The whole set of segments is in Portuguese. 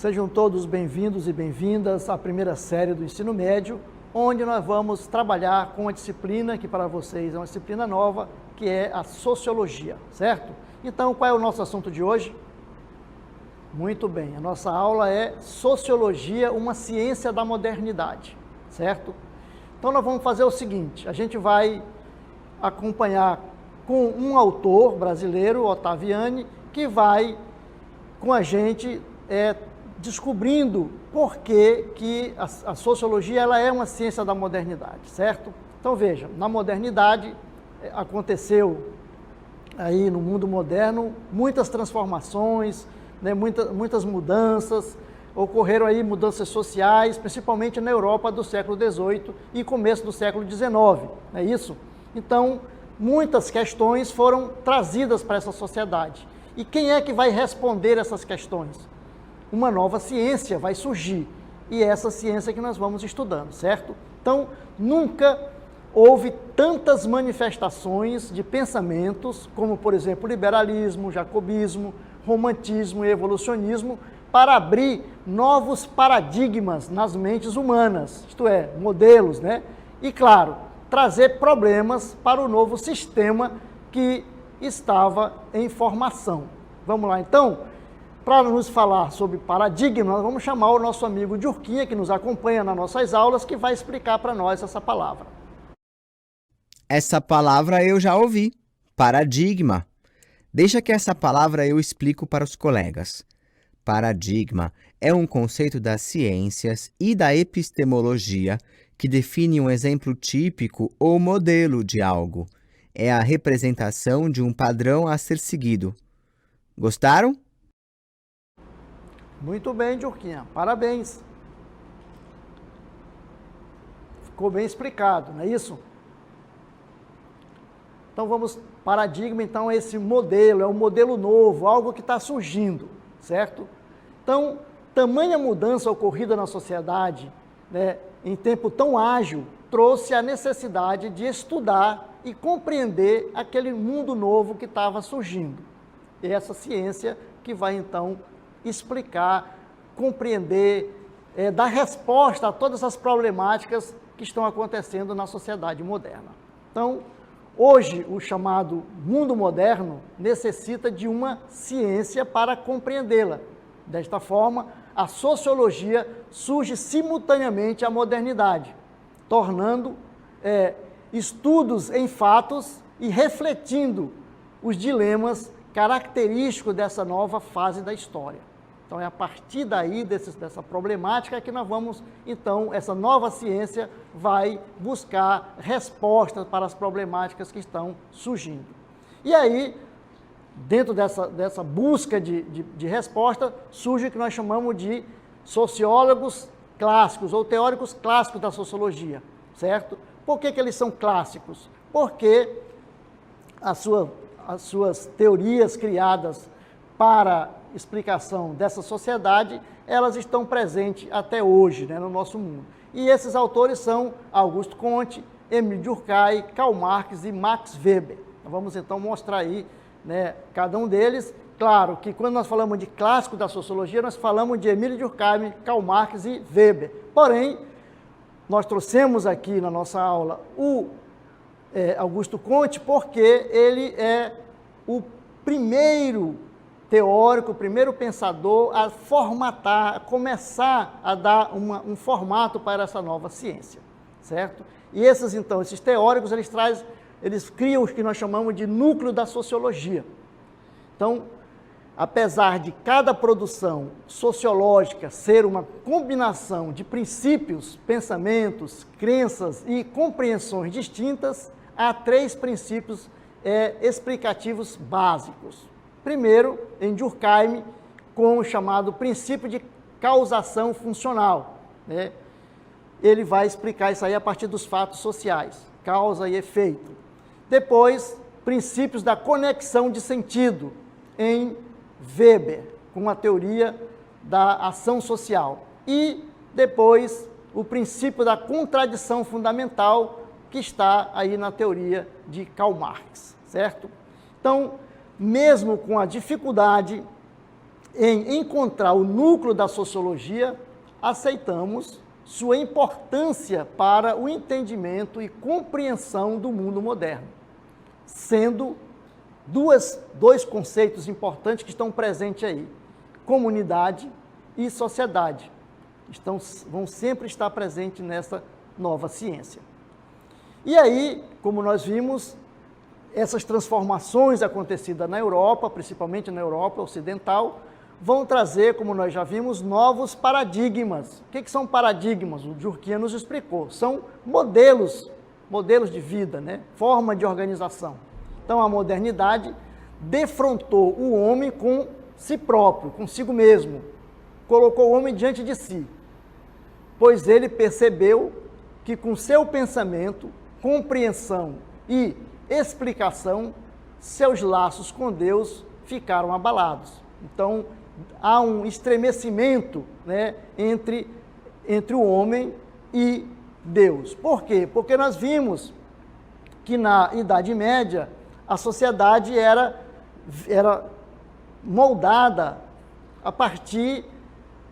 Sejam todos bem-vindos e bem-vindas à primeira série do ensino médio, onde nós vamos trabalhar com a disciplina que para vocês é uma disciplina nova, que é a sociologia, certo? Então, qual é o nosso assunto de hoje? Muito bem, a nossa aula é Sociologia, uma ciência da modernidade, certo? Então, nós vamos fazer o seguinte, a gente vai acompanhar com um autor brasileiro, Ottaviani, que vai com a gente descobrindo por que a sociologia ela é uma ciência da modernidade, certo? Então veja, na modernidade aconteceu aí no mundo moderno muitas transformações, né, muitas mudanças, ocorreram aí mudanças sociais, principalmente na Europa do século XVIII e começo do século XIX, não é isso? Então, muitas questões foram trazidas para essa sociedade. E quem é que vai responder essas questões? Uma nova ciência vai surgir, e é essa ciência que nós vamos estudando, certo? Então, nunca houve tantas manifestações de pensamentos, como, por exemplo, o liberalismo, o jacobismo, romantismo e evolucionismo, para abrir novos paradigmas nas mentes humanas, isto é, modelos, né? E, claro, trazer problemas para o novo sistema que estava em formação. Vamos lá, então? Para nos falar sobre paradigma, nós vamos chamar o nosso amigo Djurquinha, que nos acompanha nas nossas aulas, que vai explicar para nós essa palavra. Essa palavra eu já ouvi, paradigma. Deixa que essa palavra eu explico para os colegas. Paradigma é um conceito das ciências e da epistemologia que define um exemplo típico ou modelo de algo. É a representação de um padrão a ser seguido. Gostaram? Muito bem, Djurquinha, parabéns. Ficou bem explicado, não é isso? Então vamos, paradigma então é esse modelo, é um modelo novo, algo que está surgindo, certo? Então, tamanha mudança ocorrida na sociedade, né, em tempo tão ágil, trouxe a necessidade de estudar e compreender aquele mundo novo que estava surgindo. E essa ciência que vai então explicar, compreender, dar resposta a todas as problemáticas que estão acontecendo na sociedade moderna. Então, hoje, o chamado mundo moderno necessita de uma ciência para compreendê-la. Desta forma, a sociologia surge simultaneamente à modernidade, tornando estudos em fatos e refletindo os dilemas característicos dessa nova fase da história. Então, é a partir daí, dessa problemática, que nós vamos, então, essa nova ciência vai buscar respostas para as problemáticas que estão surgindo. E aí, dentro dessa busca de resposta, surge o que nós chamamos de sociólogos clássicos, ou teóricos clássicos da sociologia, certo? Por que eles são clássicos? Porque as suas teorias criadas para explicação dessa sociedade, elas estão presentes até hoje, né, no nosso mundo. E esses autores são Augusto Comte, Émile Durkheim, Karl Marx e Max Weber. Vamos então mostrar aí, né, cada um deles. Claro que quando nós falamos de clássico da sociologia, nós falamos de Émile Durkheim, Karl Marx e Weber. Porém, nós trouxemos aqui na nossa aula o Augusto Comte porque ele é o primeiro teórico, o primeiro pensador a formatar, a começar a dar um formato para essa nova ciência, certo? E esses teóricos, eles criam o que nós chamamos de núcleo da sociologia. Então, apesar de cada produção sociológica ser uma combinação de princípios, pensamentos, crenças e compreensões distintas, há três princípios explicativos básicos. Primeiro, em Durkheim, com o chamado princípio de causação funcional, né? Ele vai explicar isso aí a partir dos fatos sociais, causa e efeito. Depois, princípios da conexão de sentido, em Weber, com a teoria da ação social. E depois, o princípio da contradição fundamental, que está aí na teoria de Karl Marx, certo? Então, mesmo com a dificuldade em encontrar o núcleo da sociologia, aceitamos sua importância para o entendimento e compreensão do mundo moderno, sendo dois conceitos importantes que estão presentes aí: comunidade e sociedade. Vão sempre estar presentes nessa nova ciência. E aí, como nós vimos, essas transformações acontecidas na Europa, principalmente na Europa ocidental, vão trazer, como nós já vimos, novos paradigmas. O que são paradigmas? O Durkheim nos explicou. São modelos de vida, né? Forma de organização. Então, a modernidade defrontou o homem com si próprio, consigo mesmo. Colocou o homem diante de si, pois ele percebeu que com seu pensamento, compreensão e explicação, seus laços com Deus ficaram abalados. Então, há um estremecimento, né, entre o homem e Deus. Por quê? Porque nós vimos que na Idade Média a sociedade era moldada a partir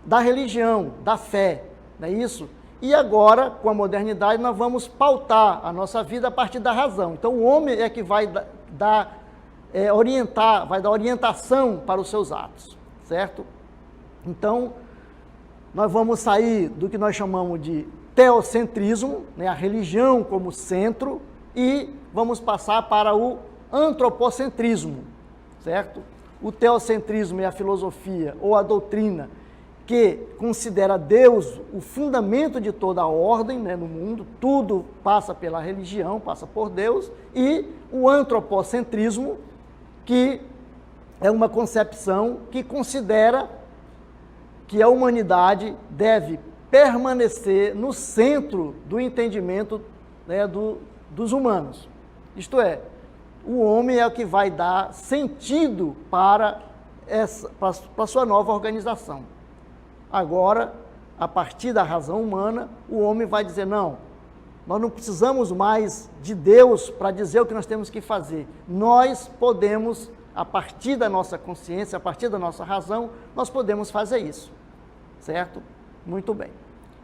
da religião, da fé, não é isso? E agora, com a modernidade, nós vamos pautar a nossa vida a partir da razão. Então, o homem é que vai dar orientação para os seus atos, certo? Então, nós vamos sair do que nós chamamos de teocentrismo, né, a religião como centro, e vamos passar para o antropocentrismo, certo? O teocentrismo é a filosofia ou a doutrina que considera Deus o fundamento de toda a ordem, né, no mundo, tudo passa pela religião, passa por Deus, e o antropocentrismo, que é uma concepção que considera que a humanidade deve permanecer no centro do entendimento, né, dos humanos. Isto é, o homem é o que vai dar sentido para a sua nova organização. Agora, a partir da razão humana, o homem vai dizer: não, nós não precisamos mais de Deus para dizer o que nós temos que fazer. Nós podemos, a partir da nossa consciência, a partir da nossa razão, nós podemos fazer isso, certo? Muito bem.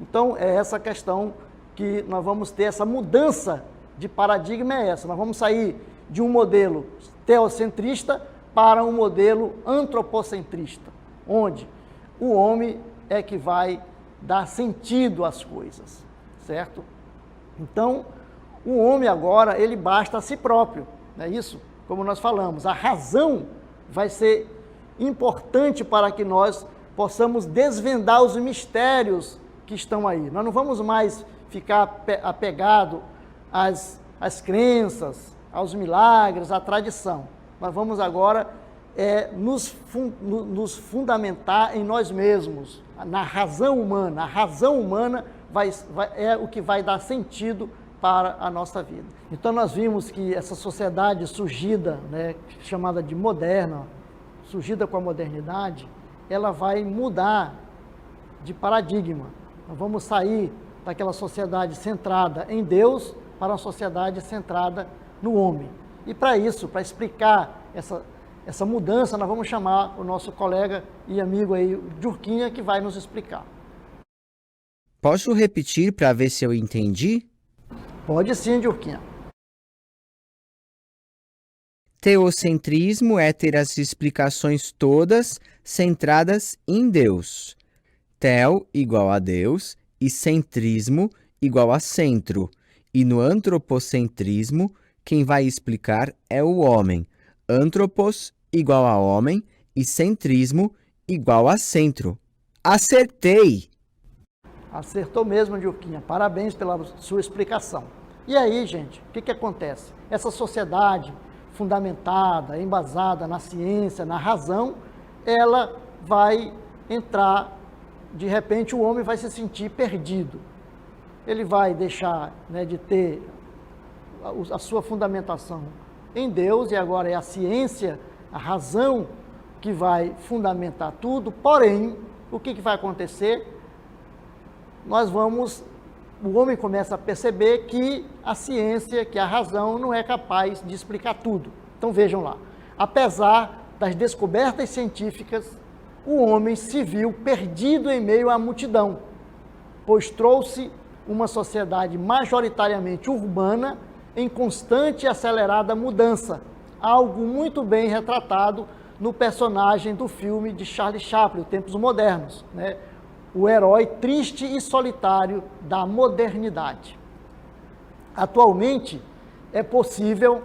Então, é essa questão que nós vamos ter, essa mudança de paradigma é essa. Nós vamos sair de um modelo teocentrista para um modelo antropocentrista, onde o homem é que vai dar sentido às coisas, certo? Então, o homem agora, ele basta a si próprio, não é isso? Como nós falamos, a razão vai ser importante para que nós possamos desvendar os mistérios que estão aí. Nós não vamos mais ficar apegado às crenças, aos milagres, à tradição. Nós vamos agora nos fundamentar em nós mesmos, na razão humana. A razão humana é o que vai dar sentido para a nossa vida. Então nós vimos que essa sociedade surgida, né, chamada de moderna, surgida com a modernidade, ela vai mudar de paradigma. Nós vamos sair daquela sociedade centrada em Deus para uma sociedade centrada no homem. E para isso, para explicar essa mudança, nós vamos chamar o nosso colega e amigo aí, Durkheim, que vai nos explicar. Posso repetir para ver se eu entendi? Pode sim, Durkheim. Teocentrismo é ter as explicações todas centradas em Deus. Teo igual a Deus e centrismo igual a centro. E no antropocentrismo, quem vai explicar é o homem. Antropos igual a homem e centrismo igual a centro. Acertei! Acertou mesmo, Durkheim. Parabéns pela sua explicação. E aí, gente, o que acontece? Essa sociedade fundamentada, embasada na ciência, na razão, ela vai entrar, de repente o homem vai se sentir perdido. Ele vai deixar, né, de ter a sua fundamentação em Deus, e agora é a ciência, a razão que vai fundamentar tudo. Porém, o que vai acontecer? O homem começa a perceber que a ciência, que a razão não é capaz de explicar tudo. Então vejam lá, apesar das descobertas científicas, o homem se viu perdido em meio à multidão, pois trouxe uma sociedade majoritariamente urbana em constante e acelerada mudança, algo muito bem retratado no personagem do filme de Charlie Chaplin, Tempos Modernos, né? O herói triste e solitário da modernidade. Atualmente, é possível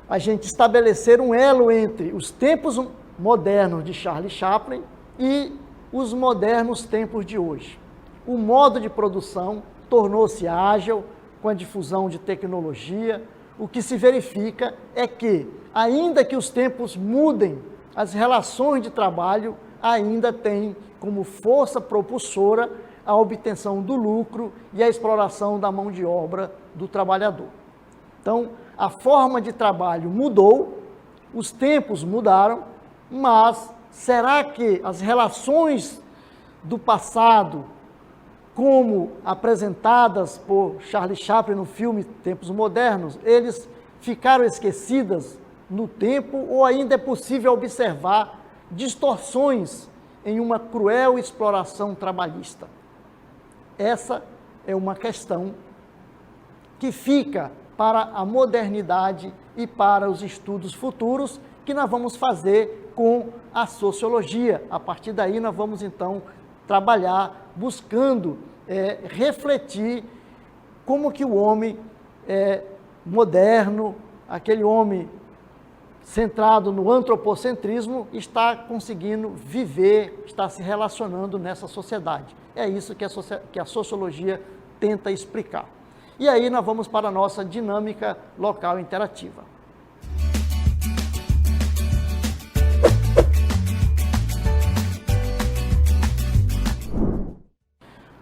a gente estabelecer um elo entre os tempos modernos de Charlie Chaplin e os modernos tempos de hoje. O modo de produção tornou-se ágil com a difusão de tecnologia. O que se verifica é que, ainda que os tempos mudem, as relações de trabalho ainda têm como força propulsora a obtenção do lucro e a exploração da mão de obra do trabalhador. Então, a forma de trabalho mudou, os tempos mudaram, mas será que as relações do passado, como apresentadas por Charlie Chaplin no filme Tempos Modernos, eles ficaram esquecidas no tempo ou ainda é possível observar distorções em uma cruel exploração trabalhista? Essa é uma questão que fica para a modernidade e para os estudos futuros que nós vamos fazer com a sociologia. A partir daí nós vamos então trabalhar buscando refletir como que o homem moderno, aquele homem centrado no antropocentrismo, está conseguindo viver, está se relacionando nessa sociedade. É isso que a sociologia tenta explicar. E aí nós vamos para a nossa dinâmica local interativa.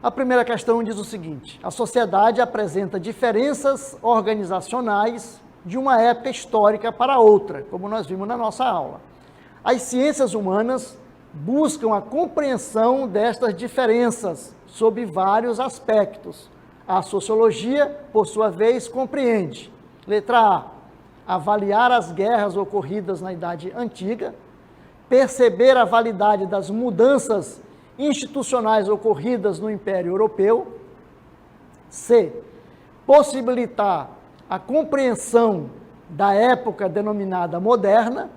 A primeira questão diz o seguinte: a sociedade apresenta diferenças organizacionais de uma época histórica para outra, como nós vimos na nossa aula. As ciências humanas buscam a compreensão destas diferenças sob vários aspectos. A sociologia, por sua vez, compreende. Letra A, avaliar as guerras ocorridas na Idade Antiga, perceber a validade das mudanças institucionais ocorridas no Império Europeu. C, possibilitar a compreensão da época denominada moderna,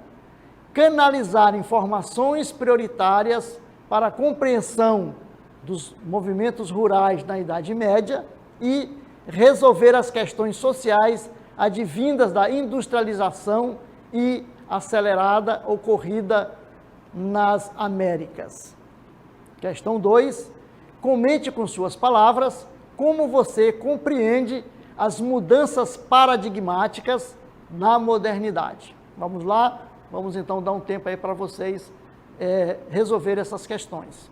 canalizar informações prioritárias para a compreensão dos movimentos rurais na Idade Média e resolver as questões sociais advindas da industrialização e acelerada ocorrida nas Américas. Questão 2, comente com suas palavras como você compreende as mudanças paradigmáticas na modernidade. Vamos lá, vamos então dar um tempo aí para vocês resolver essas questões.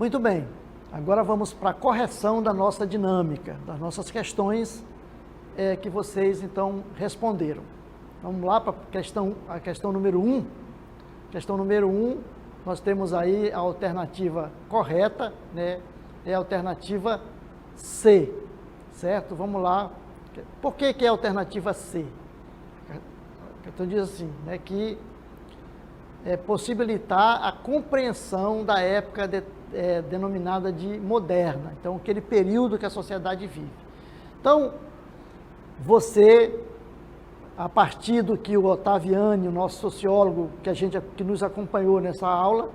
Muito bem, agora vamos para a correção da nossa dinâmica, das nossas questões que vocês então responderam. Vamos lá para a questão número 1. Questão número 1, nós temos aí a alternativa correta, né? É a alternativa C, certo? Vamos lá. Por que é a alternativa C? Então diz assim, né, que possibilitar a compreensão da época denominada de moderna, então aquele período que a sociedade vive. Então, você, a partir do que o Ottaviani, o nosso sociólogo que nos acompanhou nessa aula,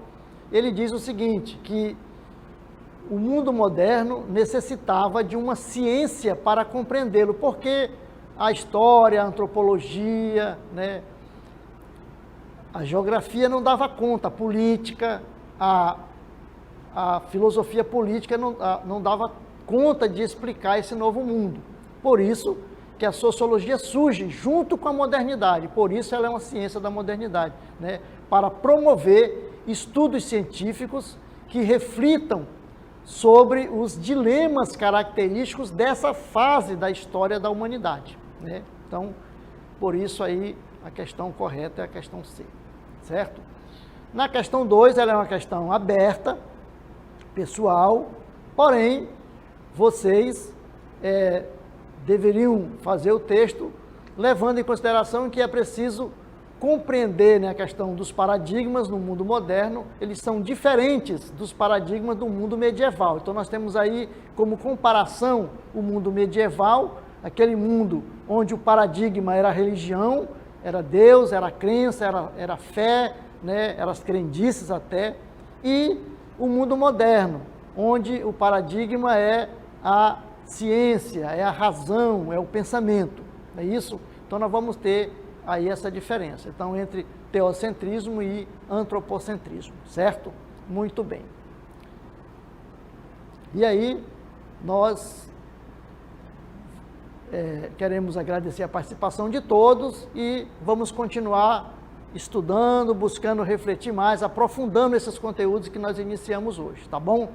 ele diz o seguinte, que o mundo moderno necessitava de uma ciência para compreendê-lo, porque a história, a antropologia, né, a geografia não dava conta, a política, a filosofia política não dava conta de explicar esse novo mundo. Por isso que a sociologia surge junto com a modernidade, por isso ela é uma ciência da modernidade, né, para promover estudos científicos que reflitam sobre os dilemas característicos dessa fase da história da humanidade, né? Então, por isso aí a questão correta é a questão C, certo? Na questão 2, ela é uma questão aberta, pessoal, porém, vocês deveriam fazer o texto levando em consideração que é preciso compreender, né, a questão dos paradigmas no mundo moderno, eles são diferentes dos paradigmas do mundo medieval. Então nós temos aí como comparação o mundo medieval, aquele mundo onde o paradigma era a religião, era Deus, era a crença, era a fé, né, eram as crendices até, e o mundo moderno, onde o paradigma é a ciência, é a razão, é o pensamento, é isso? Então nós vamos ter aí essa diferença, então, entre teocentrismo e antropocentrismo, certo? Muito bem. E aí, nós queremos agradecer a participação de todos e vamos continuar estudando, buscando refletir mais, aprofundando esses conteúdos que nós iniciamos hoje, tá bom?